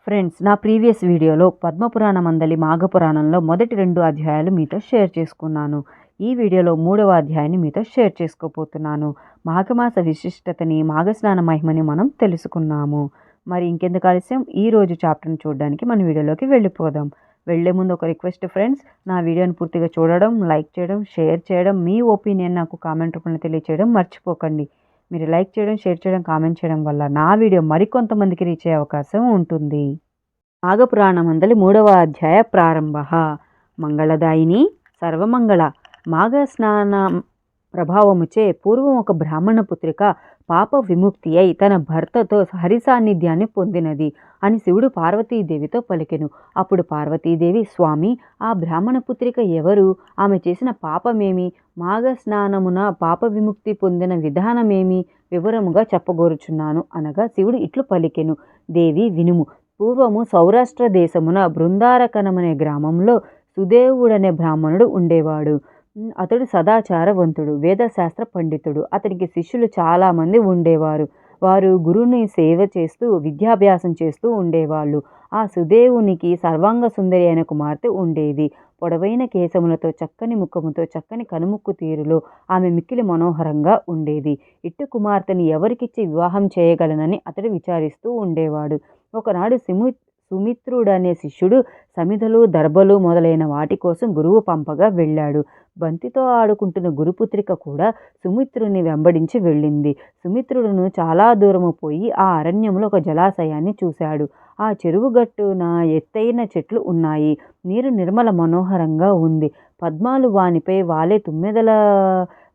Friends, నా previous వీడియోలో పద్మపురాణం మందలి మాఘపురాణంలో మొదటి 2 అధ్యాయాలు మీతో షేర్ చేసుకున్నాను. ఈ వీడియోలో 3వ అధ్యాయాన్ని మీతో షేర్ చేసుకోబోతున్నాను. మాఘమాస విశిష్టతని, మాఘస్నాన మహిమని మనం తెలుసుకున్నాము. మరి ఇంకెందుకు ఆలస్యం, ఈరోజు చాప్టర్ని చూడడానికి మన వీడియోలోకి వెళ్ళిపోదాం. వెళ్లే ముందు ఒక రిక్వెస్ట్ ఫ్రెండ్స్, నా వీడియోని పూర్తిగా చూడడం, లైక్ చేయడం, షేర్ చేయడం, మీ ఒపీనియన్ నాకు కామెంట్ రూపంలో తెలియచేయడం మర్చిపోకండి. మీరు లైక్ చేయడం, షేర్ చేయడం, కామెంట్ చేయడం వల్ల నా వీడియో మరికొంతమందికి రీచ్ అయ్యే అవకాశం ఉంటుంది. మాఘపురాణమందలి 3వ అధ్యాయ ప్రారంభ. మంగళదాయిని సర్వమంగళ. మాఘస్నాన ప్రభావముచే పూర్వం ఒక బ్రాహ్మణ పుత్రిక పాప విముక్తి అయి తన భర్తతో హరి సాన్నిధ్యాన్ని పొందినది అని శివుడు పార్వతీదేవితో పలికెను. అప్పుడు పార్వతీదేవి, స్వామి, ఆ బ్రాహ్మణ పుత్రిక ఎవరు? ఆమె చేసిన పాపమేమి? మాఘస్నానమున పాప విముక్తి పొందిన విధానమేమి? వివరముగా చెప్పగోరుచున్నాను అనగా శివుడు ఇట్లు పలికెను. దేవి వినుము. పూర్వము సౌరాష్ట్ర దేశమున బృందారకనమనే గ్రామంలో సుదేవుడనే బ్రాహ్మణుడు ఉండేవాడు. అతడు సదాచారవంతుడు, వేదశాస్త్ర పండితుడు. అతనికి శిష్యులు చాలామంది ఉండేవారు. వారు గురువుని సేవ చేస్తూ విద్యాభ్యాసం చేస్తూ ఉండేవాళ్ళు. ఆ సుదేవునికి సర్వాంగ సుందరి అయిన కుమార్తె ఉండేది. పొడవైన కేశములతో, చక్కని ముఖముతో, చక్కని కనుముక్కు తీరులో ఆమె మిక్కిలి మనోహరంగా ఉండేది. ఇట్టు కుమార్తెని ఎవరికిచ్చి వివాహం చేయగలనని అతడు విచారిస్తూ ఉండేవాడు. ఒకనాడు సుమిత్రుడనే శిష్యుడు సమిధలు, దర్భలు మొదలైన వాటి కోసం గురువు పంపగా వెళ్ళాడు. బంతితో ఆడుకుంటున్న గురుపుత్రిక కూడా సుమిత్రుని వెంబడించి వెళ్ళింది. సుమిత్రుడును చాలా దూరము పోయి ఆ అరణ్యంలో ఒక జలాశయాన్ని చూశాడు. ఆ చెరువు గట్టున ఎత్తైన చెట్లు ఉన్నాయి. నీరు నిర్మల మనోహరంగా ఉంది. పద్మాలు వానిపై వాలే తుమ్మెదల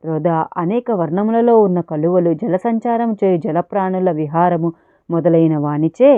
రొద, అనేక వర్ణములలో ఉన్న కలువలు, జలసంచారం చేయు జలప్రాణుల విహారము మొదలైన వానిచే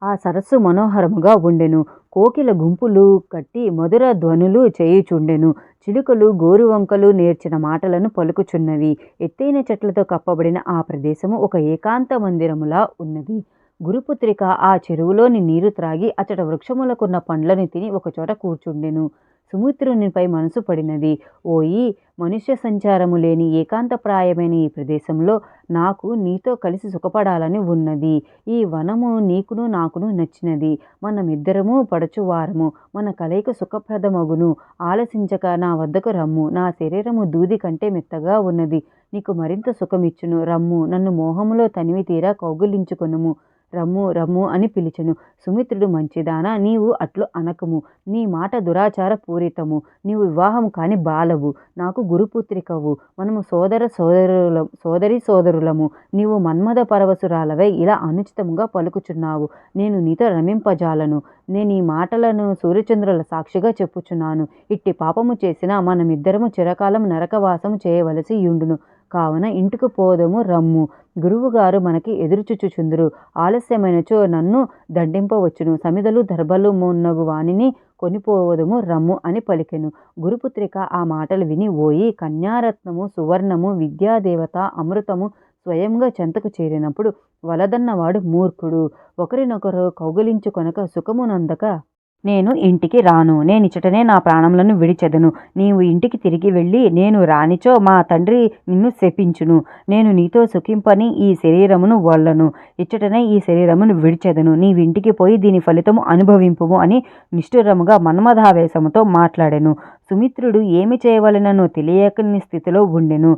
ఆ సరస్సు మనోహరముగా ఉండెను. కోకిల గుంపులు కట్టి మధుర ధ్వనులు చేయుచుండెను. చిలుకలు, గోరువంకలు నేర్చిన మాటలను పలుకుచున్నవి. ఎత్తైన చెట్లతో కప్పబడిన ఆ ప్రదేశము ఒక ఏకాంత మందిరములా ఉన్నది. గురుపుత్రిక ఆ చెరువులోని నీరు త్రాగి అచట వృక్షములకున్న పండ్లను తిని ఒకచోట కూర్చుండెను. సుమిత్రునిపై మనసు పడినది. ఓయి, మనుష్య సంచారము లేని ఏకాంతప్రాయమైన ఈ ప్రదేశంలో నాకు నీతో కలిసి సుఖపడాలని ఉన్నది. ఈ వనము నీకును నాకును నచ్చినది. మనమిద్దరము పడచువారము. మన కలయిక సుఖప్రదమగును. ఆలసించక నా వద్దకు రమ్ము. నా శరీరము దూది కంటే మెత్తగా ఉన్నది. నీకు మరింత సుఖమిచ్చును. రమ్ము, నన్ను మోహములో తనివి తీరా కౌగిలించుకొనుము. రమ్ము రమ్ము అని పిలిచెను. సుమిత్రుడు, మంచిదానా, నీవు అట్లు అనకము. నీ మాట దురాచార పూరితము. నీవు వివాహము కాని బాలవు. నాకు గురుపుత్రికవు. మనము సోదరి సోదరులము. నీవు మన్మథ పరవశురాలవై ఇలా అనుచితముగా పలుకుచున్నావు. నేను నీతో రమింపజాలను. నేను ఈ మాటలను సూర్యచంద్రుల సాక్షిగా చెప్పుచున్నాను. ఇట్టి పాపము చేసినా మనమిద్దరము చిరకాలం నరకవాసము చేయవలసి యుండును. కావున ఇంటికి పోదము, రమ్ము. గురువుగారు మనకి ఎదురుచుచుచుందురు. ఆలస్యమైనచో నన్ను దండింపవచ్చును. సమిధలు, దర్భలు మున్నగు వానిని కొనిపోవదము, రమ్ము అని పలికెను. గురుపుత్రిక ఆ మాటలు విని, ఓయి, కన్యారత్నము, సువర్ణము, విద్యాదేవత, అమృతము స్వయంగా చెంతకు చేరినప్పుడు వలదన్నవాడు మూర్ఖుడు. ఒకరినొకరు కౌగిలించుకొనక సుఖమునందక నేను ఇంటికి రాను. నేనిచ్చటనే నా ప్రాణములను విడిచెదను. నీవు ఇంటికి తిరిగి వెళ్ళి, నేను రానిచో మా తండ్రి నిన్ను శపించును. నేను నీతో సుఖింపని ఈ శరీరమును వల్లను. ఇచ్చటనే ఈ శరీరమును విడిచెదను. నీవింటికి పోయి దీని ఫలితము అనుభవింపుము అని నిష్ఠురముగా మన్మథావేశముతో మాట్లాడెను. సుమిత్రుడు ఏమి చేయవలెనో తెలియకని స్థితిలో ఉండెను.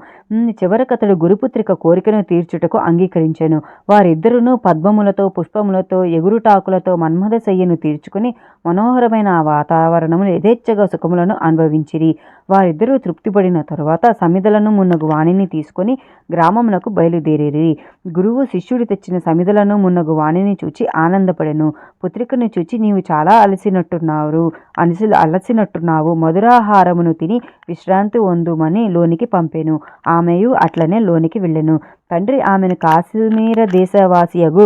చివరకతడు గురుపుత్రిక కోరికను తీర్చుటకు అంగీకరించెను. వారిద్దరును పద్మములతో, పుష్పములతో, ఎగురుటాకులతో మన్మథ శయ్యను తీర్చుకుని మనోహరమైన ఆ వాతావరణములు యథేచ్ఛగా సుఖములను అనుభవించిరి. వారిద్దరూ తృప్తిపడిన తరువాత సమిధలను మున్నగు వాణిని తీసుకొని గ్రామమునకు బయలుదేరిరి. గురువు శిష్యుడు తెచ్చిన సమిధలను మున్నగు వాణిని చూచి ఆనందపడెను. పుత్రికను చూచి, నీవు చాలా అలసినట్టున్నావు. మధురాహారమును తిని విశ్రాంతి పొందుమని లోనికి పంపెను. ఆమెయు అట్లనే లోనికి వెళ్ళెను. తండ్రి ఆమెను కాశ్మీర దేశవాసియగు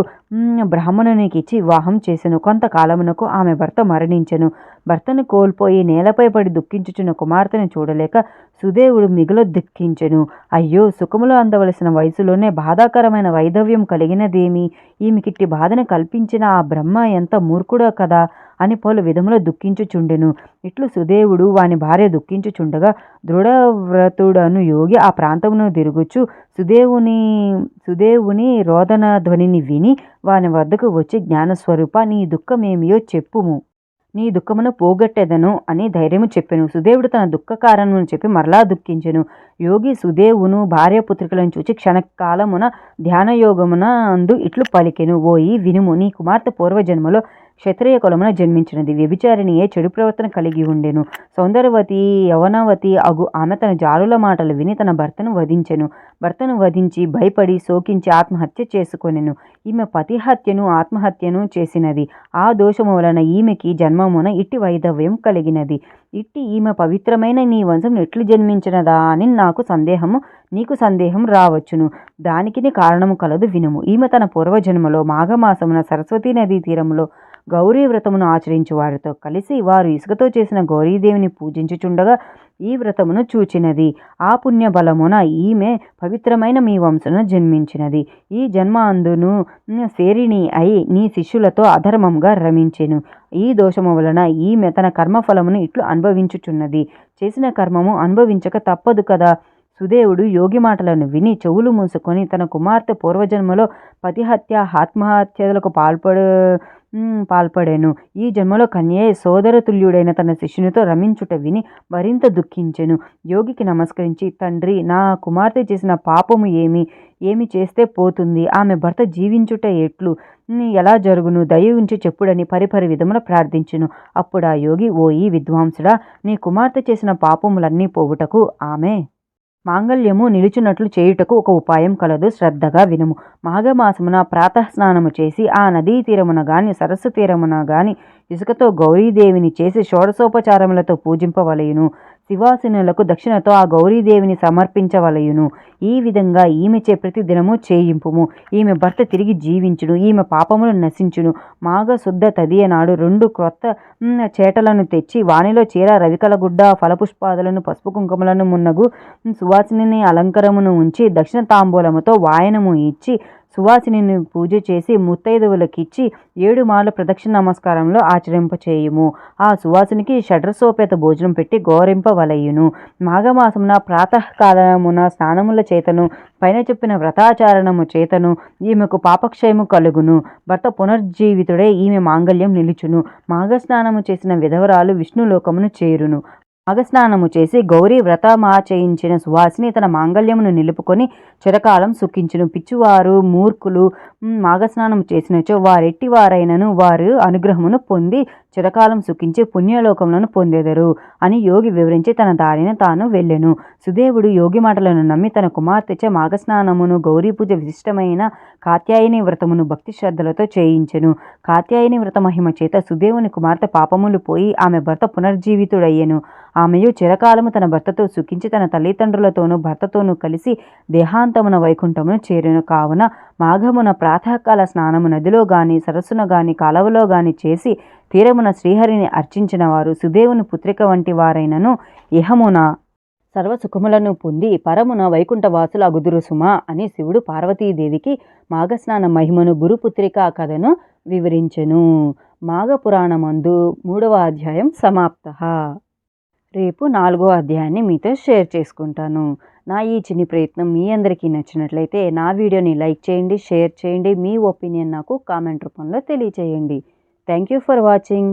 బ్రాహ్మణునికిచ్చి వివాహం చేసెను. కొంతకాలమునకు ఆమె భర్త మరణించెను. భర్తను కోల్పోయి నేలపై పడి దుఃఖించుచున్న కుమార్తెను చూడలేక సుదేవుడు మిగుల దుఃఖించెను. అయ్యో, సుఖములు అందవలసిన వయసులోనే బాధాకరమైన వైధవ్యం కలిగినదేమి? ఈమెకిట్టి బాధను కల్పించిన ఆ బ్రహ్మ ఎంత మూర్ఖుడో కదా. అని పలు విధములో దుఃఖించుచుండెను. ఇట్లు సుదేవుడు వాని భార్య దుఃఖించుచుండగా దృఢవ్రతుడను యోగి ఆ ప్రాంతమును తిరుగుచు సుదేవుని రోదన ధ్వనిని విని వాని వద్దకు వచ్చి, జ్ఞానస్వరూప, నీ దుఃఖమేమియో చెప్పుము, నీ దుఃఖమును పోగొట్టెదను అని ధైర్యము చెప్పెను. సుదేవుడు తన దుఃఖ కారణమును చెప్పి మరలా దుఃఖించెను. యోగి సుదేవును భార్యాపుత్రికలను చూచి క్షణకాలమున ధ్యానయోగమున అందు ఇట్లు పలికెను, ఓయి వినుము, నీ కుమార్తె పూర్వజన్మలో క్షత్రియ కులమున జన్మించినది. వ్యభిచారిణియే, చెడు ప్రవర్తన కలిగి ఉండెను. సౌందర్యవతి యవనవతి అగు ఆమె తన జారుల మాటలు విని తన భర్తను వధించెను. భర్తను వధించి భయపడి శోకించి ఆత్మహత్య చేసుకొనెను. ఈమె పతిహత్యను ఆత్మహత్యను చేసినది. ఆ దోషము వలన ఈమెకి జన్మమున ఇట్టి వైధవ్యం కలిగినది. ఇట్టి ఈమె పవిత్రమైన నీ వంశం ఎట్లు జన్మించినదా అని నీకు సందేహం రావచ్చును. దానికి కారణము కలదు, వినుము. ఈమె తన పూర్వజన్మలో మాఘమాసమున సరస్వతీ నదీ తీరములో గౌరీ వ్రతమును ఆచరించు వారితో కలిసి వారు ఇసుకతో చేసిన గౌరీదేవిని పూజించుచుండగా ఈ వ్రతమును చూచినది. ఆ పుణ్య బలమున ఈమె పవిత్రమైన మీ వంశమున జన్మించినది. ఈ జన్మ అందును శేరిణి అయి నీ శిష్యులతో అధర్మంగా రమించెను. ఈ దోషము వలన ఈమె తన కర్మఫలమును ఇట్లు అనుభవించుచున్నది. చేసిన కర్మము అనుభవించక తప్పదు కదా. సుదేవుడు యోగి మాటలను విని చెవులు మూసుకొని తన కుమార్తె పూర్వజన్మలో పతిహత్య ఆత్మహత్యలకు పాల్పడెను. ఈ జన్మలో కన్యే సోదరతుల్యుడైన తన శిష్యునితో రమించుట విని మరింత దుఃఖించెను. యోగికి నమస్కరించి, తండ్రి, నా కుమార్తె చేసిన పాపము ఏమి చేస్తే పోతుంది? ఆమె భర్త జీవించుట ఎలా జరుగును? దయ ఉంచి చెప్పుడని పరిపరి విధమున ప్రార్థించెను. అప్పుడు ఆ యోగి, ఓయి విద్వాంసుడా, నీ కుమార్తె చేసిన పాపములన్నీ పోవుటకు ఆమె మాంగళ్యము నిలుచున్నట్లు చేయుటకు ఒక ఉపాయం కలదు, శ్రద్ధగా వినుము. మాఘమాసమున ప్రాతఃస్నానము చేసి ఆ నదీ తీరమున గాని సరస్సు తీరమున గాని ఇసుకతో గౌరీదేవిని చేసి షోడశోపచారములతో పూజింపవలయును. శివాసినులకు దక్షిణతో ఆ గౌరీదేవిని సమర్పించవలయును. ఈ విధంగా ఈమెచే ప్రతి దినము చేయింపుము. ఈమె భర్త తిరిగి జీవించును, ఈమె పాపములు నశించును. మాఘ శుద్ధ తదియ నాడు 2 క్రొత్త చేటలను తెచ్చి వానిలో చీర, రవికలగుడ్డ, ఫలపుష్పాదులను, పసుపు కుంకుమలను మున్నగు సువాసిని అలంకరమును ఉంచి దక్షిణ తాంబూలముతో వాయనము ఇచ్చి సువాసిని పూజ చేసి ముత్తైదువులకిచ్చి 7 మార్లు ప్రదక్షిణ నమస్కారంలో ఆచరింపచేయుము. ఆ సువాసినికి షడ్రసోపేత భోజనం పెట్టి గౌరవింపవలయును. మాఘమాసమున ప్రాతకాలమున స్నానముల చేతను పైన చెప్పిన వ్రతాచారణము చేతను ఈమెకు పాపక్షయము కలుగును. భర్త పునర్జీవితుడే ఈమె మాంగళ్యం నిలుచును. మాఘస్నానము చేసిన విధవరాలు విష్ణులోకమును చేరును. మాఘస్నానము చేసి గౌరీ వ్రతమాచయించిన సువాసిని తన మాంగళ్యమును నిలుపుకొని చిరకాలం సుఖించును. పిచ్చివారు, మూర్ఖులు మాఘస్నానం చేసినచో వారెట్టి వారైనను వారు అనుగ్రహమును పొంది చిరకాలం సుఖించి పుణ్యలోకములను పొందెదరు అని యోగి వివరించి తన దారిన తాను వెళ్ళెను. సుదేవుడు యోగి మాటలను నమ్మి తన కుమార్తెచే మాఘస్నానమును, గౌరీ పూజ విశిష్టమైన కాత్యాయని వ్రతమును భక్తి శ్రద్ధలతో చేయించెను. కాత్యాయని వ్రత మహిమ చేత సుదేవుని కుమార్తె పాపములు పోయి ఆమె భర్త పునర్జీవితుడయ్యెను. ఆమెయు చిరకాలము తన భర్తతో సుఖించి తన తల్లిదండ్రులతోనూ భర్తతోనూ కలిసి దేహాంతమున వైకుంఠమును చేరెను. కావున మాఘమున ప్రాతకాల స్నానము నదిలో గాని సరస్సున గాని కాలవలో గాని చేసి తీరమున శ్రీహరిని అర్చించిన వారు సుదేవుని పుత్రిక వంటి వారైనను ఇహమున సర్వసుఖములను పొంది పరమున వైకుంఠవాసులు అగుదురు సుమా అని శివుడు పార్వతీదేవికి మాఘస్నాన మహిమను గురుపుత్రిక కథను వివరించెను. మాఘపురాణమందు 3వ అధ్యాయం సమాప్తః. రేపు 4వ అధ్యాయాన్ని మీతో షేర్ చేసుకుంటాను. నా ఈ చిన్ని ప్రయత్నం మీ అందరికీ నచ్చినట్లయితే నా వీడియోని లైక్ చేయండి, షేర్ చేయండి. మీ ఒపీనియన్ నాకు కామెంట్ రూపంలో తెలియచేయండి. Thank you for watching.